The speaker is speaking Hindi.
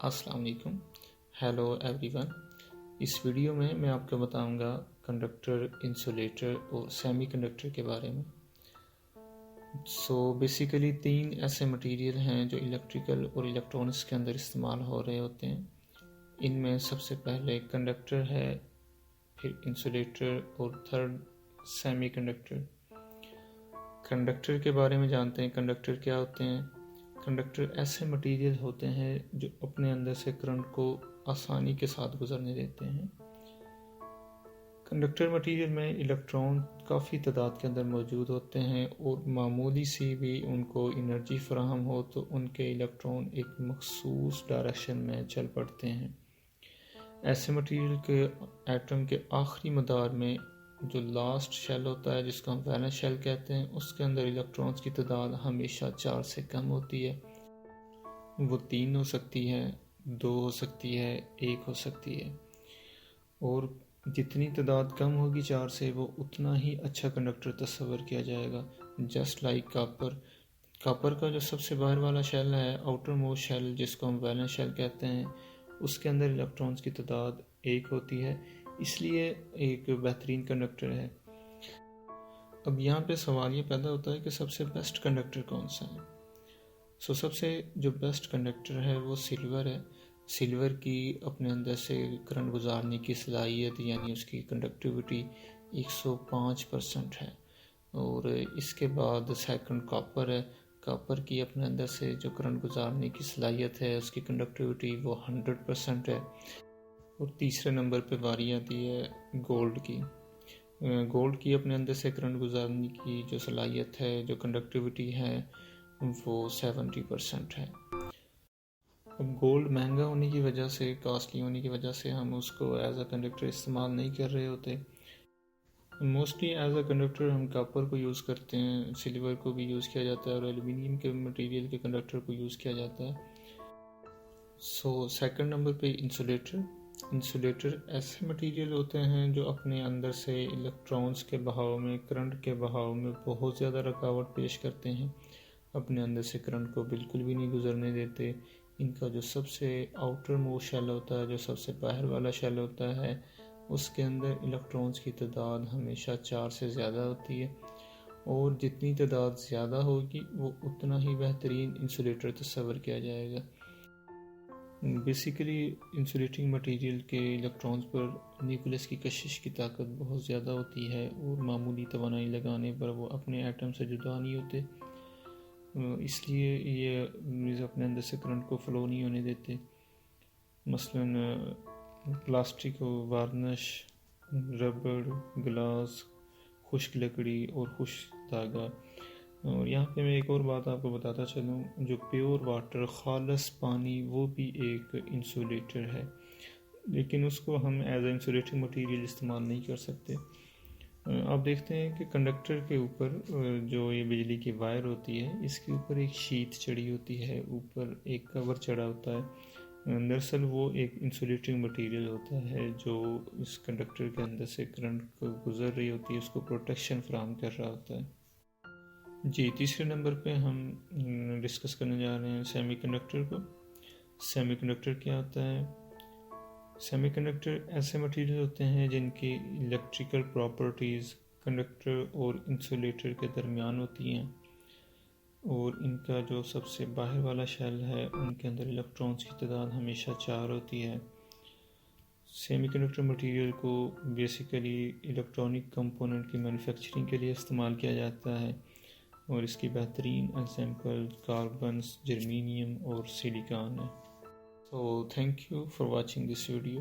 अस्सलाम वालेकुम। Hello everyone. इस वीडियो में मैं आपको बताऊंगा कंडक्टर, इंसुलेटर और सेमीकंडक्टर के बारे में। बेसिकली 3 ऐसे मटेरियल हैं जो इलेक्ट्रिकल और इलेक्ट्रॉनिक्स के अंदर इस्तेमाल हो रहे होते हैं। इनमें सबसे पहले कंडक्टर है, फिर इंसुलेटर और थर्ड सेमीकंडक्टर। कंडक्टर के बारे में जानते हैं। कंडक्टर क्या होते हैं? कंडक्टर ऐसे मटेरियल होते हैं जो अपने अंदर से करंट को आसानी के साथ गुजरने देते हैं। कंडक्टर मटेरियल में इलेक्ट्रॉन काफ़ी तादाद के अंदर मौजूद होते हैं और मामूली सी भी उनको एनर्जी फराहम हो तो उनके इलेक्ट्रॉन एक मखसूस डायरेक्शन में चल पड़ते हैं। ऐसे मटेरियल के एटम के आखिरी मदार में जो लास्ट शेल होता है, जिसको हम वैलेंस शेल कहते हैं, उसके अंदर इलेक्ट्रॉन्स की तादाद हमेशा 4 से कम होती है। वो 3 हो सकती है, 2 हो सकती है, 1 हो सकती है। और जितनी तादाद कम होगी 4 से, वो उतना ही अच्छा कंडक्टर तस्वर किया जाएगा। जस्ट लाइक कापर का जो सबसे बाहर वाला शेल है, आउटर मोस्ट शेल, जिसको हम वैलेंस शेल कहते हैं, उसके अंदर इलेक्ट्रॉन्स की तादाद 1 होती है, इसलिए एक बेहतरीन कंडक्टर है। अब यहाँ पे सवाल ये पैदा होता है कि सबसे बेस्ट कंडक्टर कौन सा है। सबसे जो बेस्ट कंडक्टर है वो सिल्वर है। सिल्वर की अपने अंदर से करंट गुजारने की सलाहियत यानी उसकी कंडक्टिविटी 105% है। और इसके बाद सेकंड कॉपर है। कॉपर की अपने अंदर से जो करंट गुजारने की सलाहियत है, उसकी कंडक्टिविटी वो 100% है। और तीसरे नंबर पे बारी आती है गोल्ड की। गोल्ड की अपने अंदर से करंट गुजारने की जो सलाहियत है, जो कंडक्टिविटी है, वो 70% है। अब गोल्ड महंगा होने की वजह से, कॉस्टली होने की वजह से हम उसको एज अ कंडक्टर इस्तेमाल नहीं कर रहे होते। मोस्टली एज अ कंडक्टर हम कॉपर को यूज़ करते हैं, सिल्वर को भी यूज़ किया जाता है और एल्युमिनियम के मटेरियल के कंडक्टर को यूज़ किया जाता है। सेकंड नंबर पे इंसुलेटर ऐसे मटेरियल होते हैं जो अपने अंदर से इलेक्ट्रॉन्स के बहाव में, करंट के बहाव में बहुत ज़्यादा रुकावट पेश करते हैं। अपने अंदर से करंट को बिल्कुल भी नहीं गुजरने देते। इनका जो सबसे आउटर मोस्ट शेल होता है, जो सबसे बाहर वाला शेल होता है, उसके अंदर इलेक्ट्रॉन्स की तादाद हमेशा 4 से ज़्यादा होती है। और जितनी तादाद ज़्यादा होगी वो उतना ही बेहतरीन इंसुलेटर तस्वर किया जाएगा। बेसिकली इंसुलेटिंग मटेरियल के इलेक्ट्रॉन्स पर न्यूक्लियस की कशिश की ताकत बहुत ज़्यादा होती है और मामूली तवानाई लगाने पर वो अपने एटम से जुदा नहीं होते, इसलिए ये अपने अंदर से करंट को फ्लो नहीं होने देते। मसलन प्लास्टिक, वार्निश, रबड़, ग्लास, खुश्क लकड़ी और खुश्क धागा। और यहाँ पे मैं एक और बात आपको बताता चलूँ, जो प्योर वाटर, खालस पानी, वो भी एक इंसुलेटर है, लेकिन उसको हम एज ए इंसुलेटिंग मटेरियल इस्तेमाल नहीं कर सकते। आप देखते हैं कि कंडक्टर के ऊपर जो ये बिजली की वायर होती है, इसके ऊपर एक शीट चढ़ी होती है, ऊपर एक कवर चढ़ा होता है। दरअसल वो एक इंसुलेटिंग मटेरियल होता है जो इस कंडक्टर के अंदर से करंट को गुजर रही होती है, उसको प्रोटेक्शन फराहम कर रहा होता है। जी, तीसरे नंबर पे हम डिस्कस करने जा रहे हैं सेमीकंडक्टर को। सेमीकंडक्टर क्या होता है? सेमीकंडक्टर ऐसे मटेरियल होते हैं जिनकी इलेक्ट्रिकल प्रॉपर्टीज़ कंडक्टर और इंसुलेटर के दरमियान होती हैं, और इनका जो सबसे बाहर वाला शेल है, उनके अंदर इलेक्ट्रॉन्स की तादाद हमेशा 4 होती है। सेमीकंडक्टर मटेरियल को बेसिकली इलेक्ट्रॉनिक कंपोनेंट की मैन्युफैक्चरिंग के लिए इस्तेमाल किया जाता है, और इसकी बेहतरीन एग्जांपल कार्बन, जर्मेनियम और सिलिकॉन है। So thank you for watching this video.